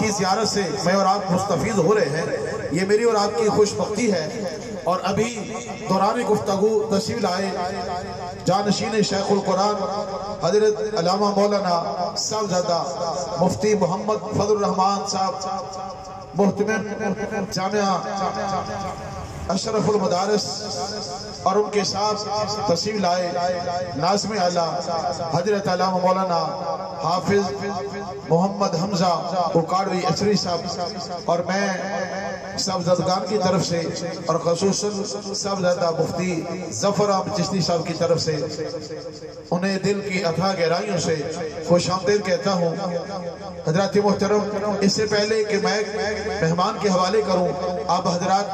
کی زیارت سے میں اور آپ مستفید ہو رہے ہیں، یہ میری اور آپ کی خوش بختی ہے۔ اور ابھی دوران گفتگو تشریف لائے جانشین شیخ القرآن حضرت علامہ مولانا صاحبزادہ مفتی محمد فضل الرحمان صاحب محتمم جامعہ اشرف المدارس، اور ان کے ساتھ تشریف لائے ناظم اعلیٰ حضرت علامہ مولانا حافظ محمد حمزہ اکاڑوی اچری صاحب، اور میں صاحبزادگان کی طرف سے اور خصوصاً صاحبزادہ مفتی ظفر احمد چشتی صاحب کی طرف سے انہیں دل کی اتھاہ گہرائیوں سے خوش آمدید کہتا ہوں۔ حضرات محترم، اس سے پہلے کہ میں مہمان کے حوالے کروں، آپ حضرات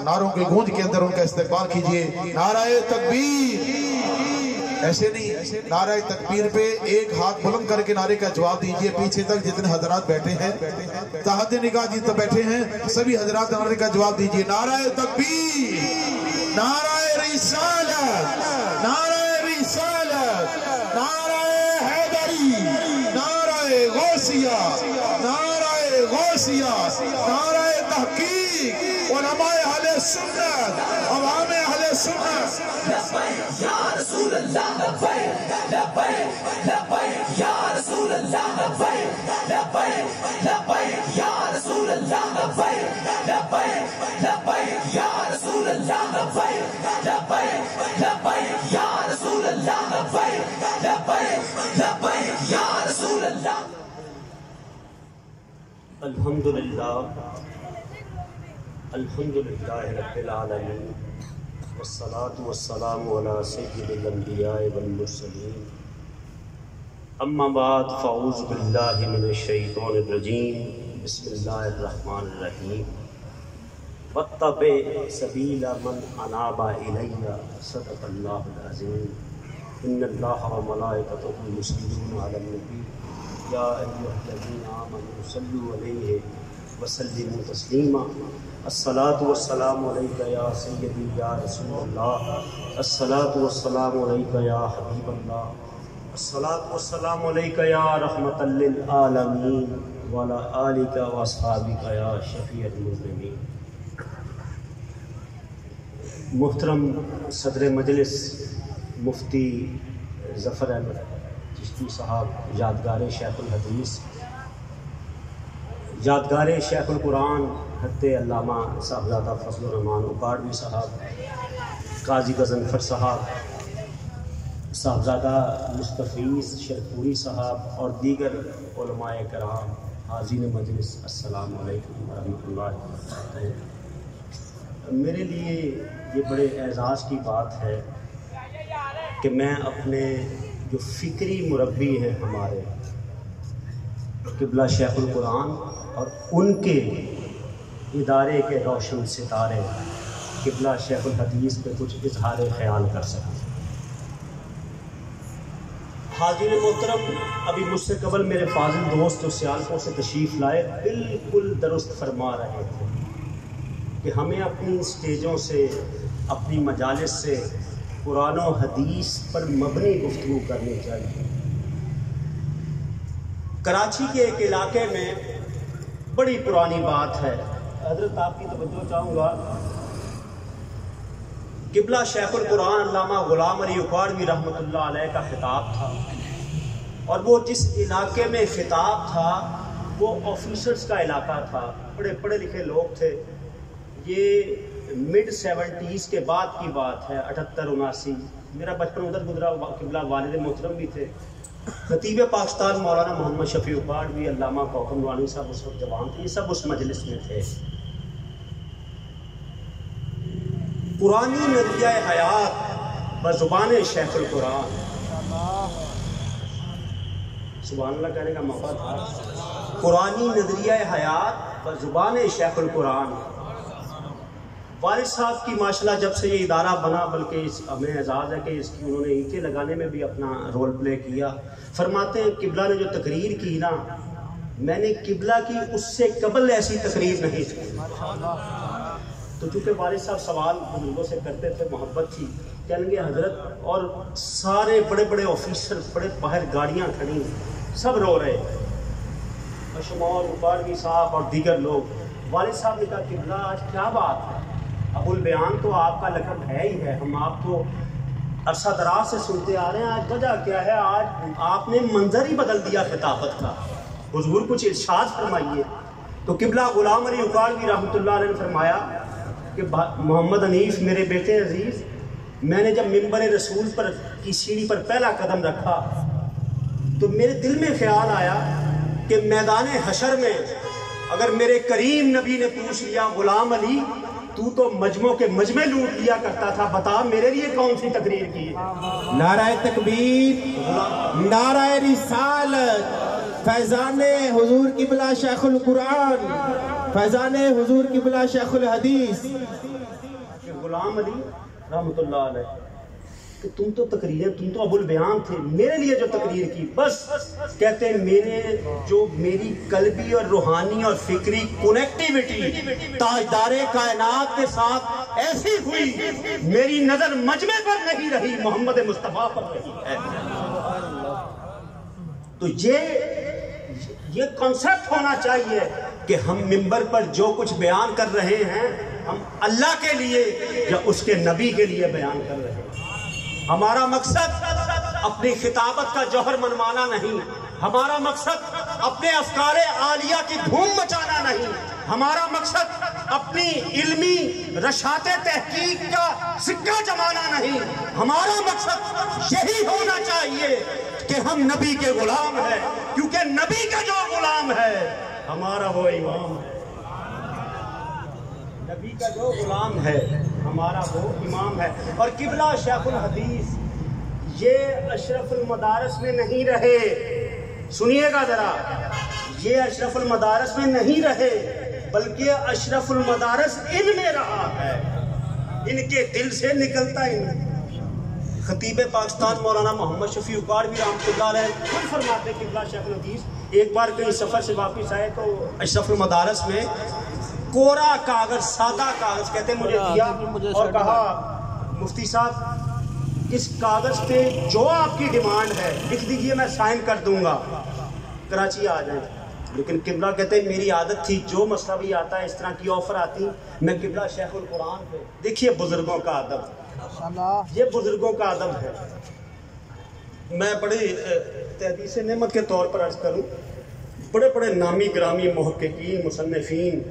نعروں کی گونج کے اندر ان کا استقبال کیجئے۔ نعرہ تکبیر! ایسے نہیں، نعرہ تکبیر پہ ایک ہاتھ بلند کر کے نعرے کا جواب دیجئے۔ پیچھے تک جتنے حضرات بیٹھے ہیں، تحت نگاہ جتنے بیٹھے ہیں، سبھی حضرات نعرے کا جواب دیجئے۔ نعرہ تکبیر! نعرہ رسالت! نعرہ رسالت! نعرہ حیدری! نعرہ غوثیہ! نعرہ غوثیہ! نعرہ تحقیق! علماء اہل سنت! عوام اہل سنت! لبیک یا رسول اللہ، لبیک لبیک لبیک یا رسول اللہ، لبیک لبیک لبیک یا رسول اللہ، لبیک لبیک لبیک یا رسول اللہ، لبیک لبیک لبیک یا رسول اللہ، لبیک لبیک لبیک یا رسول اللہ۔ الحمدللہ الحمدللہ رب العالمین، والصلاة والسلام علی سید الانبیاء والمرسلین، اما بعد فاعوذ باللہ من الشیطان الرجیم، بسم اللہ الرحمن الرحیم۔ واتبع سبیل من اناب الی، صدق اللہ العظیم۔ ان اللہ وملائکتہ یصلون علی النبی، یا ایھا الذین آمنوا صلوا علیہ وسلموا تسلیما۔ الصلاۃ والسلام علیک یا سیدی یا رسول اللہ، الصلاۃ والسلام علیک یا حبیب اللہ، الصلاۃ والسلام علیک یا رحمۃ للعالمین، وعلی آلک واصحابک یا شفیع المذنبین۔ محترم صدر مجلس مفتی ظفر احمد چشتی صاحب، یادگار شیخ الحدیث، یادگار شیخ القرآن حضرت علامہ صاحبزادہ فضل الرحمان اکاڑوی صاحب، قاضی غضنفر صاحب، صاحبزادہ مستفیض شرپوری صاحب اور دیگر علماء کرام، حاضرین مجلس، السلام علیکم ورحمۃ اللہ وبرکاتہ۔ میرے لیے یہ بڑے اعزاز کی بات ہے کہ میں اپنے جو فکری مربی ہیں ہمارے قبلہ شیخ القرآن اور ان کے ادارے کے روشن ستارے قبلہ شیخ الحدیث پہ کچھ اظہار خیال کر سکیں۔ حاضرین محترم، ابھی مجھ سے قبل میرے فاضل دوست جو سیالکوٹ سے تشریف لائے بالکل درست فرما رہے تھے کہ ہمیں اپنی اسٹیجوں سے، اپنی مجالس سے قرآن و حدیث پر مبنی گفتگو کرنی چاہیے۔ کراچی کے ایک علاقے میں بڑی پرانی بات ہے، حضرت آپ کی توجہ چاہوں گا، قبلہ شیخ القرآن علامہ غلام علی اکاڑوی رحمۃ اللہ علیہ کا خطاب تھا، اور وہ جس علاقے میں خطاب تھا وہ آفیسرز کا علاقہ تھا، بڑے پڑھے لکھے لوگ تھے۔ یہ مڈ 70s کے بعد کی بات ہے، 78-79۔ میرا بچپن ادھر گزرا، قبلہ والد محترم بھی تھے۔ خطیب پاکستان مولانا محمد شفیع اکاڑوی، علامہ کوکب نورانی صاحب اس وقت جوان تھے، یہ سب اس مجلس میں تھے۔ پرانی نظریہ حیات بزبان شیخ القرآن، سبحان اللہ کہنے کا موقع تھا، پرانی نظریہ حیات بزبان شیخ القرآن۔ والد صاحب کی ماشاءاللہ جب سے یہ ادارہ بنا، بلکہ ہمیں اعزاز ہے کہ اس کی انہوں نے اینٹیں لگانے میں بھی اپنا رول پلے کیا۔ فرماتے ہیں قبلہ نے جو تقریر کی نا، میں نے قبلہ کی اس سے قبل ایسی تقریر نہیں سنی۔ تو چونکہ والد صاحب سوال بزرگوں سے کرتے تھے، محبت تھی، کہنے گے حضرت، اور سارے بڑے بڑے آفیسر، بڑے باہر گاڑیاں کھڑی، سب رو رہے، بشمول اقاڑوی صاحب اور دیگر لوگ، والد صاحب نے کہا قبلہ آج کیا بات ہے؟ ابوالبیان تو آپ کا لقب ہے ہی ہے، ہم آپ کو عرصہ دراز سے سنتے آ رہے ہیں، آج وجہ کیا ہے؟ آج آپ نے منظر ہی بدل دیا خطابت کا، حضور کچھ ارشاد فرمائیے۔ تو قبلہ غلام علی اقاڑوی رحمۃ اللہ علیہ نے فرمایا کہ محمد حنیف میرے بیٹے عزیز، میں نے جب منبر رسول پر کی سیڑھی پر پہلا قدم رکھا تو میرے دل میں خیال آیا کہ میدان حشر میں اگر میرے کریم نبی نے پوچھ لیا غلام علی تو مجموع کے مجمع لوٹ لیا کرتا تھا، بتا میرے لیے کون سی تقریر کی ہے؟ نعرہ تکبیر، نعرہ رسالت، فیضان حضور قبلہ شیخ القرآن، فیضان حضور قبلہ شیخ الحدیث۔ غلام علی رحمۃ اللہ علیہ کہ تم تو ابوالبیان تھے، میرے لیے جو تقریر کی، بس کہتے ہیں میری قلبی اور روحانی اور فکری کنیکٹیویٹی تاجدار کائنات کے ساتھ ایسی ہوئی، میری نظر مجمع پر نہیں رہی، محمد مصطفیٰ پر رہی ہے۔ تو یہ کنسپٹ ہونا چاہیے کہ ہم منبر پر جو کچھ بیان کر رہے ہیں ہم اللہ کے لیے یا اس کے نبی کے لیے بیان کر رہے ہیں۔ ہمارا مقصد اپنی خطابت کا جوہر منوانا نہیں، ہمارا مقصد اپنے افکار عالیہ کی دھوم مچانا نہیں، ہمارا مقصد اپنی علمی رشات تحقیق کا سکہ جمانا نہیں، ہمارا مقصد یہی ہونا چاہیے کہ ہم نبی کے غلام ہیں، کیونکہ نبی کا جو غلام ہے ہمارا وہ امام ہے، نبی کا جو غلام ہے ہمارا وہ امام ہے۔ اور قبلہ شیخ الحدیث یہ اشرف المدارس میں نہیں رہے، سنیے گا ذرا، یہ اشرف المدارس میں نہیں رہے بلکہ اشرف المدارس ان میں رہا ہے، ان کے دل سے نکلتا ہی نہیں۔ خطیب پاکستان مولانا محمد شفیع اقاڑوی رحمۃ اللہ علیہ خود فرماتے قبلہ شیخ الحدیث ایک بار کہیں سفر سے واپس آئے تو اشرف المدارس میں کورا کاغذ، سادہ کاغذ کہتے مجھے دیا اور کہا مفتی صاحب اس کاغذ پہ جو آپ کی ڈیمانڈ ہے لکھ دیجئے، میں سائن کر دوں گا، کراچی آ جائیں۔ لیکن قبلہ کہتے ہیں میری عادت تھی جو مسئلہ بھی آتا ہے اس طرح کی آفر آتی میں قبلہ شیخ القرآن پہ، دیکھیے بزرگوں کا ادب، یہ بزرگوں کا ادب ہے۔ میں بڑی تحدیث نعمت کے طور پر عرض کروں، بڑے بڑے نامی گرامی محققین مصنفین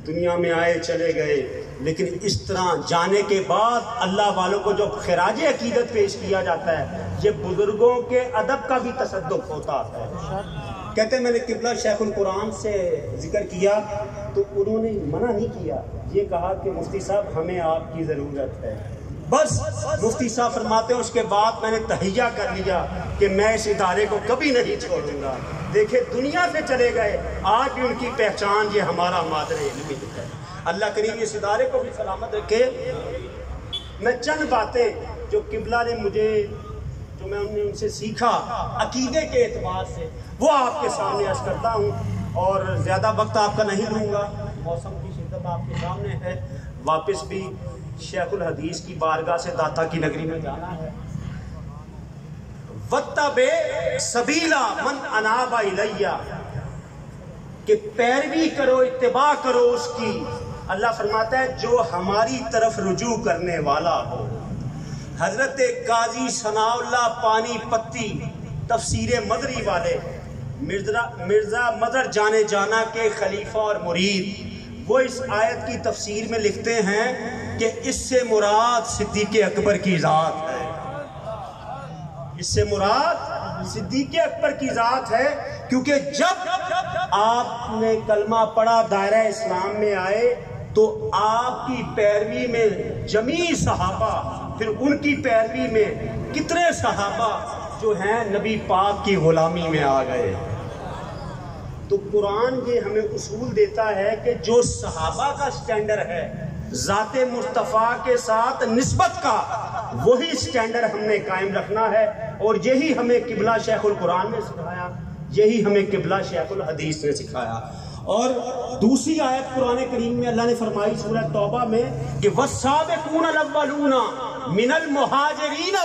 دنیا میں آئے چلے گئے، لیکن اس طرح جانے کے بعد اللہ والوں کو جو خراج عقیدت پیش کیا جاتا ہے یہ بزرگوں کے ادب کا بھی تصدق ہوتا ہے۔ کہتے ہیں میں نے قبلہ شیخ القرآن سے ذکر کیا تو انہوں نے منع نہیں کیا، یہ کہا کہ مفتی صاحب ہمیں آپ کی ضرورت ہے، بس مفتی صاحب فرماتے ہیں اس کے بعد میں نے تہیہ کر لیا کہ میں اس ادارے کو کبھی نہیں چھوڑوں گا۔ دیکھیں دنیا سے چلے گئے، آج بھی ان کی پہچان یہ ہمارا مادر علمی ہے۔ اللہ کریم اس ادارے کو بھی سلامت رکھے۔ میں چند باتیں جو قبلہ نے مجھے جو میں ان سے سیکھا عقیدے کے اعتبار سے وہ آپ کے سامنے عرض کرتا ہوں، اور زیادہ وقت آپ کا نہیں لوں گا، موسم کی شدت آپ کے سامنے ہے، واپس بھی شیخ الحدیث کی بارگاہ سے داتا کی نگری میں جانا ہے۔ وَاتَّبِعْ سَبِيلَ مَنْ أَنَابَ إِلَيَّ، کہ پیروی کرو، اتباع کرو اس کی، اللہ فرماتا ہے جو ہماری طرف رجوع کرنے والا ہو۔ حضرت قاضی ثناء اللہ پانی پتی تفسیر مدری والے مرزا مدر جانے جانا کے خلیفہ اور مرید، وہ اس آیت کی تفسیر میں لکھتے ہیں کہ اس سے مراد صدیق اکبر کی ذات ہے، اس سے مراد صدیق اکبر کی ذات ہے، کیونکہ جب آپ نے کلمہ پڑھا دائرہ اسلام میں آئے تو آپ کی پیروی میں جمیع صحابہ، پھر ان کی پیروی میں کتنے صحابہ جو ہیں نبی پاک کی غلامی میں آ گئے۔ تو قرآن یہ ہمیں اصول دیتا ہے کہ جو صحابہ کا سٹینڈر ہے ذات مصطفیٰ کے ساتھ نسبت کا، وہی سٹینڈر ہم نے قائم رکھنا ہے، اور یہی ہمیں قبلہ شیخ القرآن نے سکھایا، یہی ہمیں قبلہ شیخ الحدیث نے سکھایا۔ اور دوسری آیت قرآن کریم میں اللہ نے فرمائی سورہ توبہ میں کہ وَالسَّابِقُونَ الْأَوَّلُونَ مِنَ الْمُهَاجِرِينَ